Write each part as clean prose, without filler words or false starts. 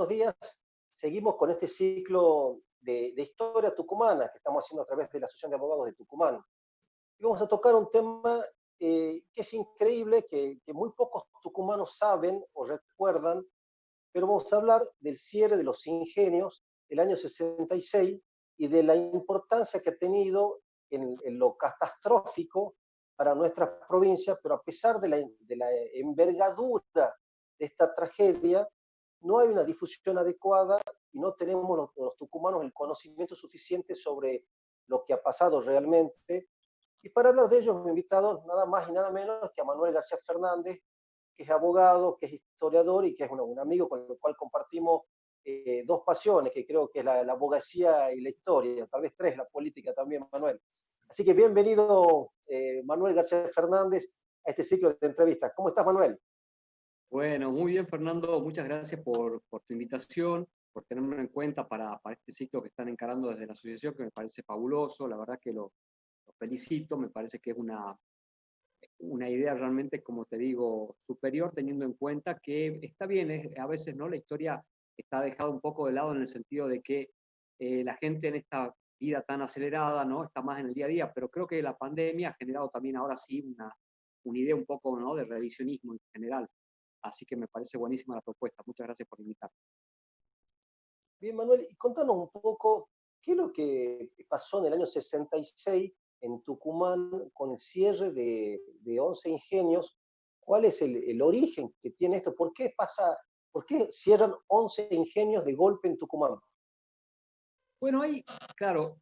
buenos días. Seguimos con este ciclo de historia tucumana que estamos haciendo a través de la Asociación de Abogados de Tucumán. Y vamos a tocar un tema que es increíble, que muy pocos tucumanos saben o recuerdan, pero vamos a hablar del cierre de los ingenios del año 66 y de la importancia que ha tenido en lo catastrófico para nuestras provincias, pero a pesar de la envergadura de esta tragedia, no hay una difusión adecuada y no tenemos los tucumanos el conocimiento suficiente sobre lo que ha pasado realmente. Y para hablar de ello, hemos invitado nada más y nada menos que a Manuel García Fernández, que es abogado, que es historiador y que es un amigo con el cual compartimos dos pasiones, que creo que es la abogacía y la historia, tal vez tres, la política también, Manuel. Así que bienvenido, Manuel García Fernández, a este ciclo de entrevistas. ¿Cómo estás, Manuel? Bueno, muy bien, Fernando. Muchas gracias por tu invitación, por tenerme en cuenta para este ciclo que están encarando desde la asociación, que me parece fabuloso. La verdad que lo felicito. Me parece que es una idea realmente, como te digo, superior, teniendo en cuenta que está bien, a veces no la historia está dejada un poco de lado en el sentido de que la gente en esta vida tan acelerada, ¿no? Está más en el día a día, pero creo que la pandemia ha generado también ahora sí una idea un poco, ¿no? De revisionismo en general. Así que me parece buenísima la propuesta. Muchas gracias por invitarme. Bien, Manuel, y contanos un poco qué es lo que pasó en el año 66 en Tucumán con el cierre de 11 ingenios. ¿Cuál es el origen que tiene esto? ¿Por qué pasa, por qué cierran 11 ingenios de golpe en Tucumán? Bueno, ahí, claro,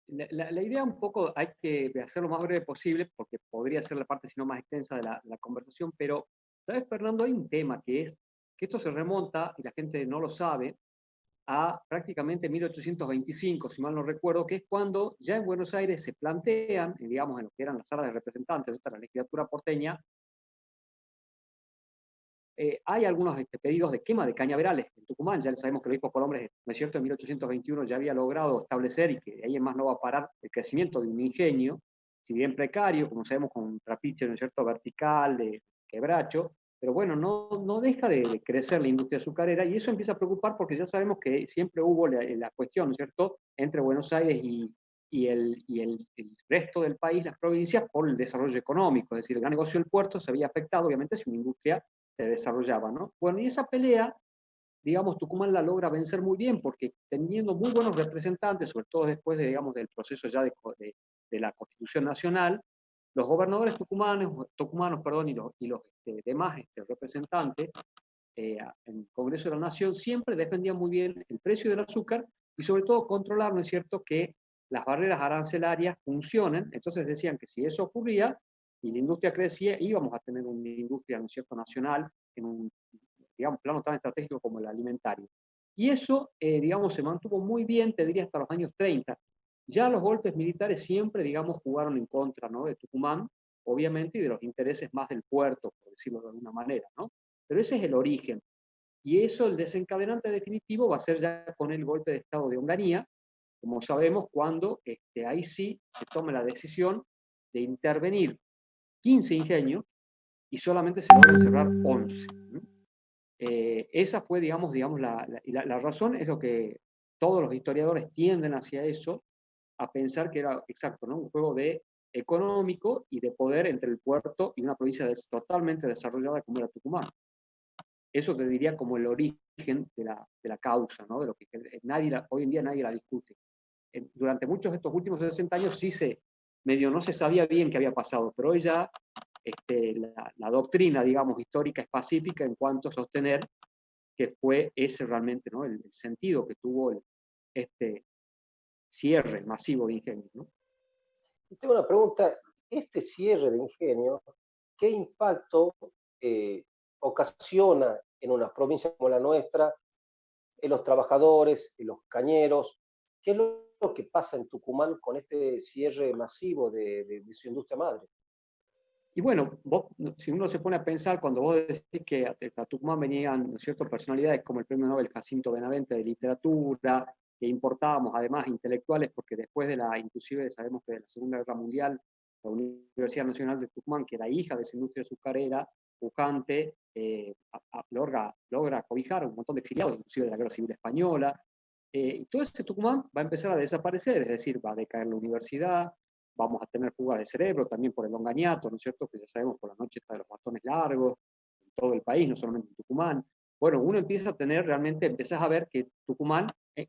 la idea un poco hay que hacer lo más breve posible, porque podría ser la parte, si no, más extensa de la conversación, pero, ¿sabes, Fernando? Hay un tema que es que esto se remonta, y la gente no lo sabe, a prácticamente 1825, si mal no recuerdo, que es cuando ya en Buenos Aires se plantean, digamos, en lo que eran las salas de representantes, esta la legislatura porteña, hay algunos pedidos de quema de cañaverales en Tucumán. Ya sabemos que el obispo Colombres, ¿no es cierto?, en 1821 ya había logrado establecer, y que de ahí en más no va a parar, el crecimiento de un ingenio, si bien precario, como sabemos, con un trapiche, ¿no es cierto?, vertical, de quebracho, pero bueno, no deja de crecer la industria azucarera, y eso empieza a preocupar porque ya sabemos que siempre hubo la cuestión, ¿no es cierto?, entre Buenos Aires y el resto del país, las provincias, por el desarrollo económico. Es decir, el gran negocio del puerto se había afectado, obviamente, si una industria se desarrollaba, ¿no? Bueno, y esa pelea, digamos, Tucumán la logra vencer muy bien, porque teniendo muy buenos representantes, sobre todo después de, digamos, del proceso ya de la Constitución Nacional, los gobernadores tucumanos, perdón, y los demás representantes en el Congreso de la Nación siempre defendían muy bien el precio del azúcar y sobre todo controlar, ¿no es cierto?, que las barreras arancelarias funcionen. Entonces decían que si eso ocurría y la industria crecía, íbamos a tener una industria, ¿no es cierto?, nacional en un, digamos, plano tan estratégico como el alimentario. Y eso, digamos, se mantuvo muy bien, te diría, hasta los años 30. Ya los golpes militares siempre, digamos, jugaron en contra, ¿no?, de Tucumán, obviamente, y de los intereses más del puerto, por decirlo de alguna manera, ¿no? Pero ese es el origen. Y eso, el desencadenante definitivo, va a ser ya con el golpe de Estado de Onganía, como sabemos, cuando ahí sí se tome la decisión de intervenir 15 ingenios y solamente se logran cerrar 11. Esa fue, digamos la razón es lo que todos los historiadores tienden hacia eso, a pensar que era exacto, ¿no? Un juego de económico y de poder entre el puerto y una provincia totalmente desarrollada como era Tucumán. Eso te diría como el origen de la causa, ¿no? De lo que hoy en día nadie la discute. Durante muchos de estos últimos 60 años sí medio no se sabía bien qué había pasado, pero hoy ya la doctrina, digamos, histórica es pacífica en cuanto a sostener que fue ese realmente, ¿no?, el sentido que tuvo este cierre masivo de ingenios, ¿no? Tengo una pregunta, este cierre de ingenio, ¿qué impacto eh, ocasiona en una provincia como la nuestra, en los trabajadores, en los cañeros? ¿Qué es lo que pasa en Tucumán con este cierre masivo de su industria madre? Y bueno, si uno se pone a pensar, cuando vos decís que a Tucumán venían, ¿no es cierto?, personalidades como el premio Nobel Jacinto Benavente de literatura, que importábamos además intelectuales, porque después inclusive sabemos que de la Segunda Guerra Mundial, la Universidad Nacional de Tucumán, que era hija de esa industria azucarera, pujante, logra cobijar a un montón de exiliados, inclusive de la Guerra Civil Española. Y todo ese Tucumán va a empezar a desaparecer, es decir, va a decaer la universidad, vamos a tener fuga de cerebro también por el longaniato, ¿no es cierto? Que ya sabemos por la noche está de los bastones largos, en todo el país, no solamente en Tucumán. Bueno, uno empieza a tener realmente, empezás a ver que Tucumán,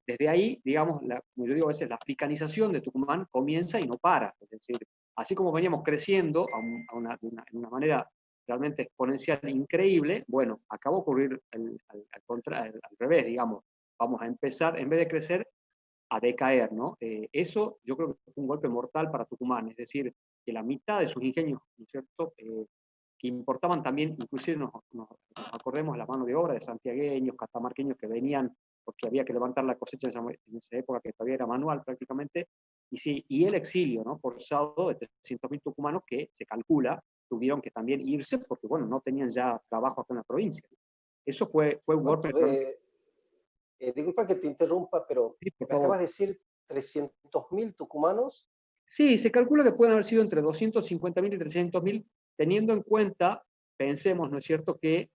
desde ahí, digamos, como yo digo a veces, la africanización de Tucumán comienza y no para. Es decir, así como veníamos creciendo de una manera realmente exponencial increíble, bueno, acaba de ocurrir al revés, digamos. Vamos a empezar, en vez de crecer, a decaer, ¿no? Eso yo creo que fue un golpe mortal para Tucumán, es decir, que la mitad de sus ingenios, ¿no es cierto?, que importaban también, inclusive nos acordemos la mano de obra de santiagueños, catamarqueños que venían porque había que levantar la cosecha en esa época que todavía era manual prácticamente, y sí, y el exilio, ¿no?, forzado de 300.000 tucumanos que se calcula tuvieron que también irse porque, bueno, no tenían ya trabajo acá en la provincia. Eso fue un golpe. ¿Cuánto, disculpa que te interrumpa, pero Sí, por me acabas favor. de decir 300.000 tucumanos. Sí, se calcula que pueden haber sido entre 250.000 y 300.000, teniendo en cuenta, pensemos, ¿no es cierto?, que,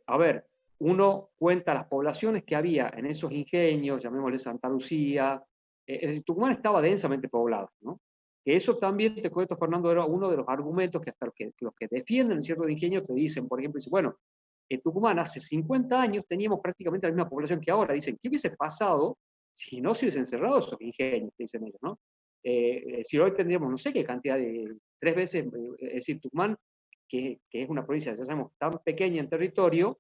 a ver, uno cuenta las poblaciones que había en esos ingenios, llamémosle Santa Lucía, es decir, Tucumán estaba densamente poblado, ¿no? Que eso también, te cuento, Fernando, era uno de los argumentos que hasta los que defienden el cierto de ingenio te dicen, por ejemplo, dicen, bueno, en Tucumán hace 50 años teníamos prácticamente la misma población que ahora, dicen, ¿qué hubiese pasado si no se hubiesen cerrado esos ingenios, dicen ellos, ¿no? Si hoy tendríamos no sé qué cantidad de, 3 veces, es decir, Tucumán, que es una provincia, ya sabemos, tan pequeña en territorio,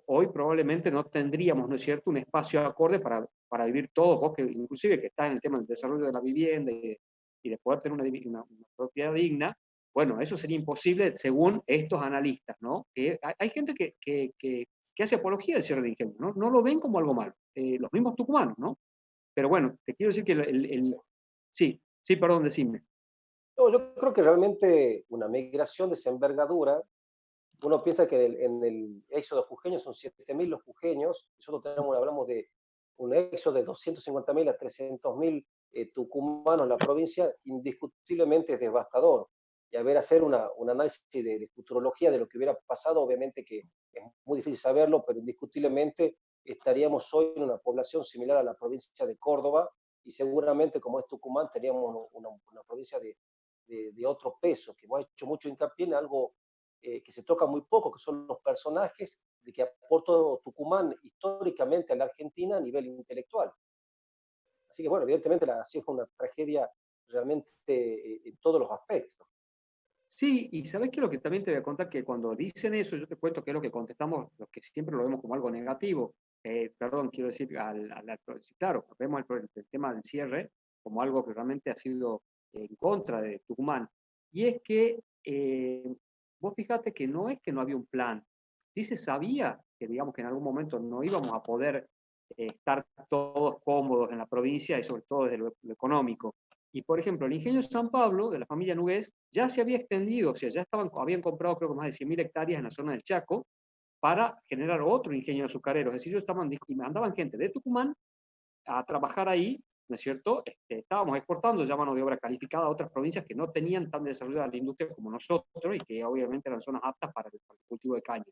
hoy probablemente no tendríamos, ¿no es cierto?, un espacio acorde para vivir todos, vos que inclusive que estás en el tema del desarrollo de la vivienda y de poder tener una propiedad digna, bueno, eso sería imposible según estos analistas, ¿no? Hay gente que hace apología del cierre de ingenios, ¿no? No lo ven como algo malo, los mismos tucumanos, ¿no? Pero bueno, te quiero decir que sí, sí, perdón, decime. No, yo creo que realmente una migración de esa envergadura, uno piensa que en el éxodo jujeño son 7.000 los jujeños, nosotros hablamos de un éxodo de 250.000 a 300.000 tucumanos en la provincia, indiscutiblemente es devastador. Y a ver, hacer un análisis de futurología de lo que hubiera pasado, obviamente que es muy difícil saberlo, pero indiscutiblemente estaríamos hoy en una población similar a la provincia de Córdoba y seguramente como es Tucumán, teníamos una provincia de otro peso, que hemos hecho mucho hincapié en algo que se toca muy poco, que son los personajes de que aportó Tucumán históricamente a la Argentina a nivel intelectual. Así que bueno, evidentemente ha sido una tragedia realmente en todos los aspectos. Sí, y sabes que lo que también te voy a contar, que cuando dicen eso, yo te cuento que es lo que contestamos, los que siempre lo vemos como algo negativo. Perdón, quiero decir, sí, claro, vemos el tema del cierre como algo que realmente ha sido en contra de Tucumán. Y es que vos fíjate que no es que no había un plan, sí se sabía que, digamos, que en algún momento no íbamos a poder estar todos cómodos en la provincia y sobre todo desde lo económico. Y, por ejemplo, el ingenio San Pablo, de la familia Nugués, ya se había extendido, o sea, ya habían comprado creo que más de 100.000 hectáreas en la zona del Chaco para generar otro ingenio azucarero. Es decir, y mandaban gente de Tucumán a trabajar ahí, ¿no es cierto? Estábamos exportando ya mano de obra calificada a otras provincias que no tenían tan desarrollada la industria como nosotros y que obviamente eran zonas aptas para el cultivo de caña.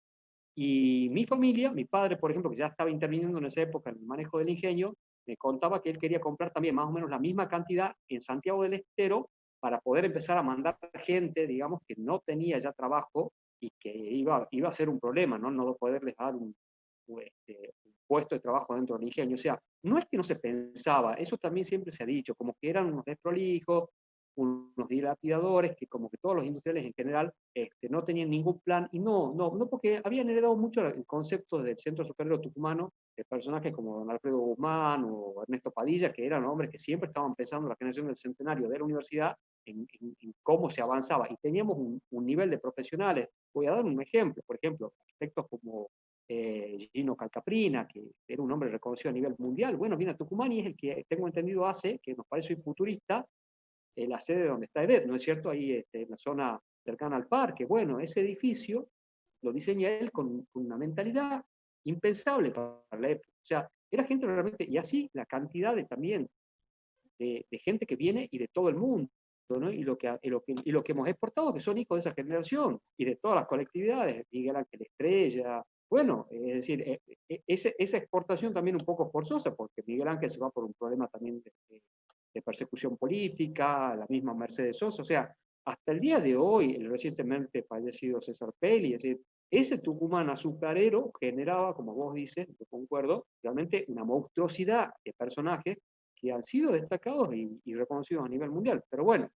Y mi familia, mi padre, por ejemplo, que ya estaba interviniendo en esa época en el manejo del ingenio, me contaba que él quería comprar también más o menos la misma cantidad en Santiago del Estero para poder empezar a mandar gente, digamos, que no tenía ya trabajo y que iba a ser un problema, ¿no? No poderles dar un puesto de trabajo dentro del ingenio. O sea, no es que no se pensaba, eso también siempre se ha dicho, como que eran unos desprolijos, unos dilapidadores, que como que todos los industriales en general no tenían ningún plan, y no porque habían heredado mucho el concepto del centro azucarero tucumano, de personajes como don Alfredo Guzmán o Ernesto Padilla, que eran hombres que siempre estaban pensando en la generación del centenario de la universidad, en cómo se avanzaba, y teníamos un nivel de profesionales. Voy a dar un ejemplo, por ejemplo, arquitectos como Gino Calcaprina, que era un hombre reconocido a nivel mundial, bueno, viene a Tucumán y es el que, tengo entendido, hace, que nos parece hoy futurista, la sede donde está EDET, ¿no es cierto? Ahí en la zona cercana al parque. Bueno, ese edificio lo diseña él con una mentalidad impensable para la época. O sea, era gente realmente, y así la cantidad también de gente que viene y de todo el mundo. ¿no? Y lo que hemos exportado, que son hijos de esa generación y de todas las colectividades, Miguel Ángel Estrella, bueno, es decir, esa exportación también un poco forzosa, porque Miguel Ángel se va por un problema también de persecución política, la misma Mercedes Sosa, o sea, hasta el día de hoy, el recientemente fallecido César Pelli, es decir, ese Tucumán azucarero generaba, como vos dices, yo concuerdo, realmente una monstruosidad de personajes que han sido destacados y reconocidos a nivel mundial. Pero bueno,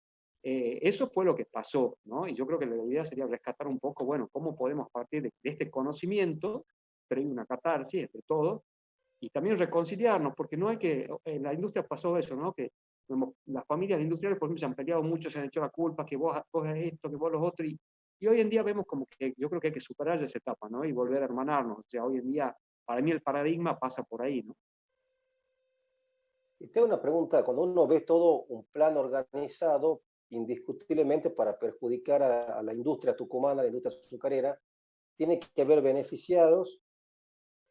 eso fue lo que pasó, ¿no? Y yo creo que la idea sería rescatar un poco, bueno, cómo podemos partir de este conocimiento, pero hay una catarsis entre todos, y también reconciliarnos, porque no hay que, en la industria pasó eso, ¿no? Que las familias industriales, por ejemplo, se han peleado mucho, se han hecho la culpa, que vos es esto, que vos los otros, y hoy en día vemos como que yo creo que hay que superar esa etapa, ¿no? Y volver a hermanarnos. O sea, hoy en día, para mí el paradigma pasa por ahí, ¿no? Y tengo una pregunta, cuando uno ve todo un plan organizado, indiscutiblemente para perjudicar a la industria tucumana, a la industria azucarera, tiene que haber beneficiados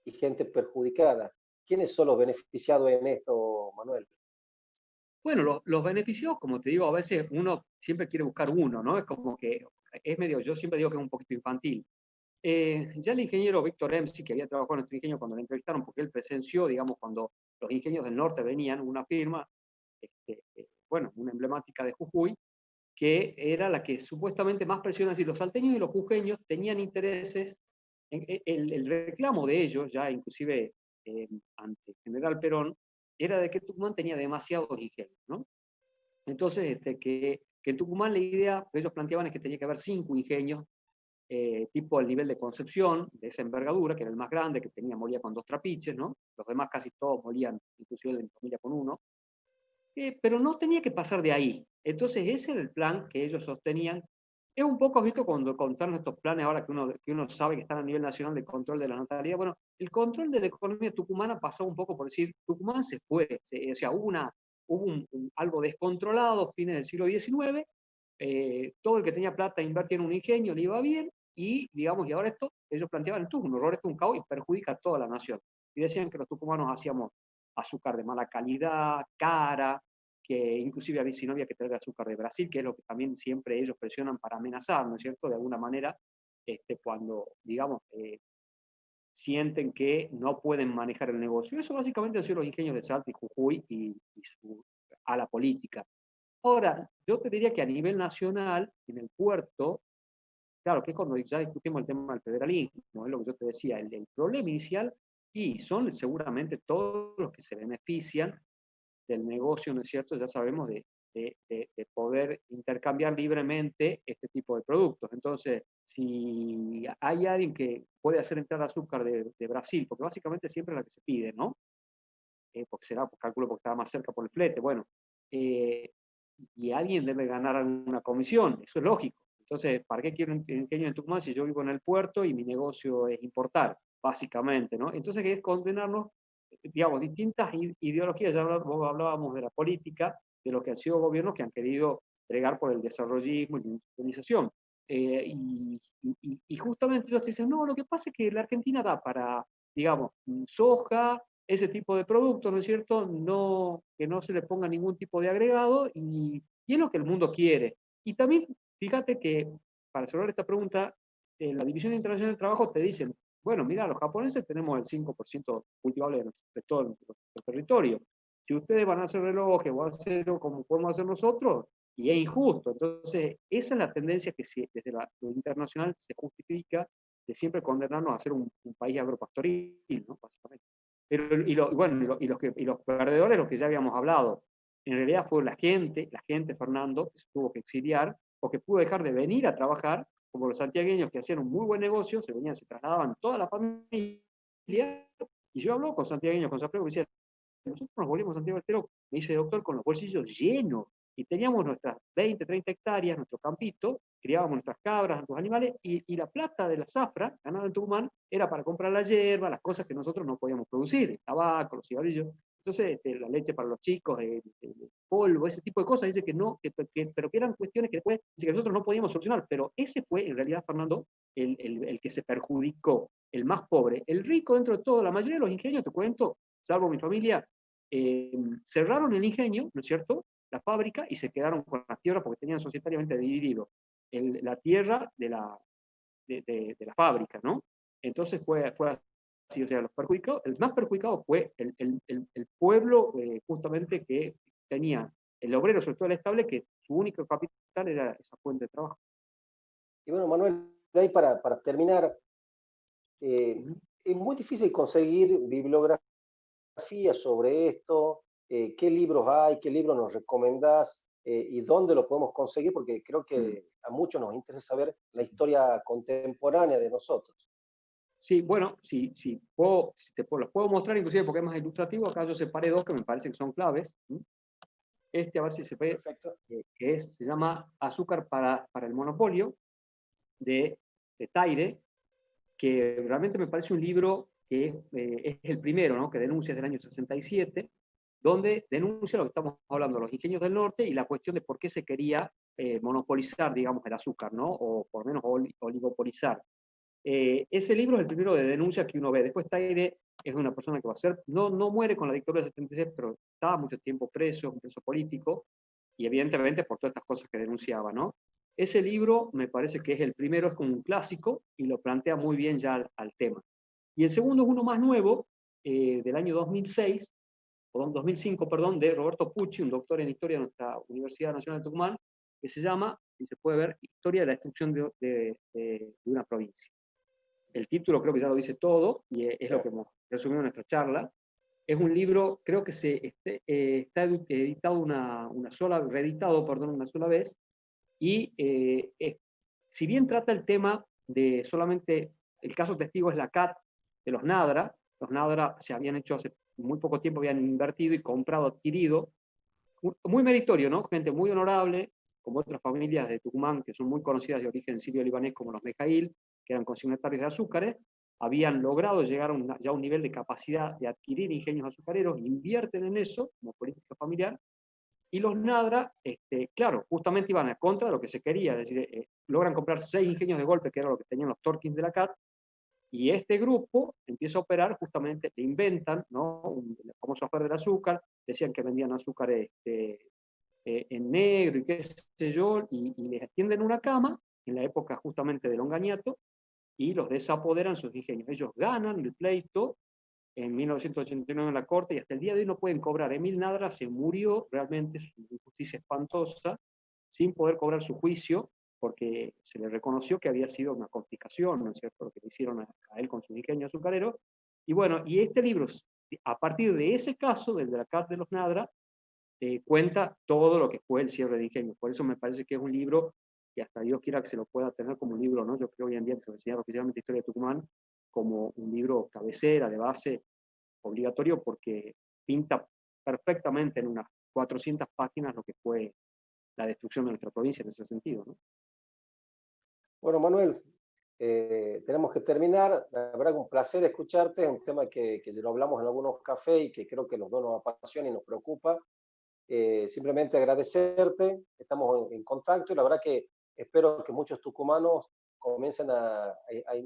y gente perjudicada. ¿Quiénes son los beneficiados en esto, Manuel? Bueno, los beneficiados, como te digo, a veces uno siempre quiere buscar uno, ¿no? Es como que es medio, yo siempre digo que es un poquito infantil. Ya el ingeniero Víctor Emsi, que había trabajado en nuestro ingenio cuando lo entrevistaron, porque él presenció, digamos, cuando los ingenios del norte venían, una firma, bueno, una emblemática de Jujuy, que era la que supuestamente más presiona, si los salteños y los jujeños tenían intereses, el reclamo de ellos, ya inclusive ante General Perón, era de que Tucumán tenía demasiados ingenios, ¿no? Entonces, que en Tucumán la idea que ellos planteaban es que tenía que haber 5 ingenios, tipo el nivel de Concepción, de esa envergadura, que era el más grande, que molía con 2 trapiches, ¿no? Los demás casi todos molían, inclusive en familia con uno, pero no tenía que pasar de ahí. Entonces ese era el plan que ellos sostenían. Es un poco visto cuando contaron estos planes ahora que uno sabe que están a nivel nacional de control de la natalidad. Bueno, el control de la economía tucumana pasó un poco por decir, Tucumán se fue, o sea, hubo algo descontrolado, fines del siglo XIX, todo el que tenía plata invertía en un ingenio, le iba bien, y digamos, y ahora esto, ellos planteaban, esto es un horror, esto es un caos y perjudica a toda la nación. Y decían que los tucumanos hacíamos azúcar de mala calidad, cara, que inclusive si no había que traer azúcar de Brasil, que es lo que también siempre ellos presionan para amenazar, ¿no es cierto? De alguna manera, cuando, digamos, sienten que no pueden manejar el negocio. Eso básicamente han sido los ingenios de Salta y Jujuy y a la política. Ahora, yo te diría que a nivel nacional, en el puerto, claro, que es cuando ya discutimos el tema del federalismo, es lo que yo te decía, el problema inicial, y son seguramente todos los que se benefician del negocio, ¿no es cierto? Ya sabemos de poder intercambiar libremente este tipo de productos. Entonces, si hay alguien que puede hacer entrar azúcar de Brasil, porque básicamente siempre es la que se pide, ¿no? Porque será, pues, calculo porque estaba más cerca por el flete, bueno, eh, y alguien debe ganar alguna comisión, eso es lógico. Entonces, ¿para qué quiero un ingenio en Tucumán si yo vivo en el puerto y mi negocio es importar, básicamente, ¿no? Entonces, es condenarnos, digamos, distintas ideologías, ya hablábamos de la política, de lo que han sido gobiernos que han querido bregar por el desarrollismo y la industrialización. Y justamente ellos te dicen, no, lo que pasa es que la Argentina da para, digamos, soja, ese tipo de productos, ¿no es cierto? No, que no se le ponga ningún tipo de agregado y es lo que el mundo quiere. Y también, fíjate que, para cerrar esta pregunta, en la División Internacional del Trabajo te dicen, bueno, mira, los japoneses tenemos el 5% cultivable de todo nuestro territorio. Si ustedes van a hacer relojes o acero como podemos hacer nosotros, y es injusto. Entonces, esa es la tendencia que desde lo internacional se justifica de siempre condenarnos a ser un país agropastoril, ¿no? Básicamente. Pero, bueno, y los perdedores, los que ya habíamos hablado, en realidad fue la gente, Fernando, que se tuvo que exiliar o que pudo dejar de venir a trabajar, como los santiagueños que hacían un muy buen negocio, se venían, se trasladaban toda la familia, y yo hablo con santiagueños, con Santiago, me decían, nosotros nos volvimos a Santiago del Estero, me dice, doctor, con los bolsillos llenos, y teníamos nuestras 20, 30 hectáreas, nuestro campito, criábamos nuestras cabras, nuestros animales, y la plata de la zafra, ganada en Tucumán, era para comprar la hierba, las cosas que nosotros no podíamos producir, el tabaco, los cigarrillos. Entonces, la leche para los chicos, el polvo, ese tipo de cosas, dice que no, pero que eran cuestiones que después dice que nosotros no podíamos solucionar. Pero ese fue, en realidad, Fernando, el que se perjudicó, el más pobre. El rico, dentro de todo, la mayoría de los ingenios, te cuento, salvo mi familia, cerraron el ingenio, ¿no es cierto? la fábrica y se quedaron con la tierra porque tenían societariamente dividido la tierra de la fábrica, ¿no? Entonces fue así, o sea, el más perjudicado fue el pueblo justamente que tenía el obrero, sobre todo el estable, que su único capital era esa fuente de trabajo. Y bueno, Manuel, de ahí para terminar, es muy difícil conseguir bibliografía sobre esto, qué libros hay, qué libros nos recomendás y dónde lo podemos conseguir, porque creo que a muchos nos interesa saber la historia contemporánea de nosotros. Sí, bueno, si los puedo mostrar, inclusive porque es más ilustrativo, acá yo separé dos que me parece que son claves. A ver si se ve, se llama Azúcar para el Monopolio, de Taire, que realmente me parece un libro que es el primero, ¿no? Que denuncia del año 67, donde denuncia lo que estamos hablando, los ingenios del norte y la cuestión de por qué se quería monopolizar, digamos, el azúcar, ¿no? O por lo menos oligopolizar. Ese libro es el primero de denuncia que uno ve. Después Taire es una persona que va a ser, no muere con la dictadura del 76, pero estaba mucho tiempo preso, un preso político, y evidentemente por todas estas cosas que denunciaba, ¿no? Ese libro me parece que es el primero, es como un clásico, y lo plantea muy bien ya al tema. Y el segundo es uno más nuevo, del año 2006, o 2005, perdón, de Roberto Pucci, un doctor en historia de nuestra Universidad Nacional de Tucumán, que se llama, y se puede ver, Historia de la destrucción de una provincia. El título creo que ya lo dice todo, y es lo que hemos resumido en nuestra charla. Es un libro, creo que está editado reeditado, perdón, una sola vez, y si bien trata el tema de solamente, el caso testigo es la CAT de los Nadra se habían hecho hace muy poco tiempo, habían invertido y comprado, adquirido, muy meritorio, ¿no? Gente muy honorable, como otras familias de Tucumán que son muy conocidas de origen sirio-libanés como los Mejail, que eran consignatarios de azúcares, habían logrado llegar ya a un nivel de capacidad de adquirir ingenios azucareros, invierten en eso como política familiar, y los Nadra, claro, justamente iban a contra de lo que se quería, es decir, logran comprar 6 ingenios de golpe, que era lo que tenían los Torkins de la CAT, y este grupo empieza a operar justamente, le inventan, ¿no? El famoso afer del azúcar, decían que vendían azúcar en negro y qué sé yo, y les extienden una cama, en la época justamente del Ongañato, y los desapoderan sus ingenios. Ellos ganan el pleito en 1989 en la corte y hasta el día de hoy no pueden cobrar. Emil Nadra se murió, realmente es una injusticia espantosa, sin poder cobrar su juicio, porque se le reconoció que había sido una confiscación, ¿no es cierto?, lo que le hicieron a él con su ingenio azucarero. Y bueno, y este libro, a partir de ese caso, del de la CAT de los Nadra, cuenta todo lo que fue el cierre de ingenios. Por eso me parece que es un libro que hasta Dios quiera que se lo pueda tener como un libro, ¿no? Yo creo hoy en día que se va a enseñar oficialmente Historia de Tucumán como un libro cabecera, de base, obligatorio, porque pinta perfectamente en unas 400 páginas lo que fue la destrucción de nuestra provincia en ese sentido, ¿no? Bueno, Manuel, tenemos que terminar. La verdad que un placer escucharte, es un tema que ya lo hablamos en algunos cafés y que creo que los dos nos apasiona y nos preocupa. Simplemente agradecerte, estamos en contacto y la verdad que espero que muchos tucumanos comiencen a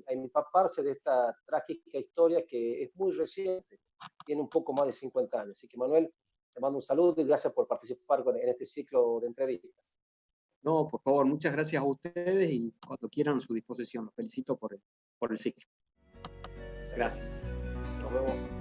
empaparse de esta trágica historia que es muy reciente, tiene un poco más de 50 años. Así que Manuel, te mando un saludo y gracias por participar en este ciclo de entrevistas. No, por favor, muchas gracias a ustedes y cuando quieran a su disposición. Los felicito por el ciclo. Gracias. Nos vemos.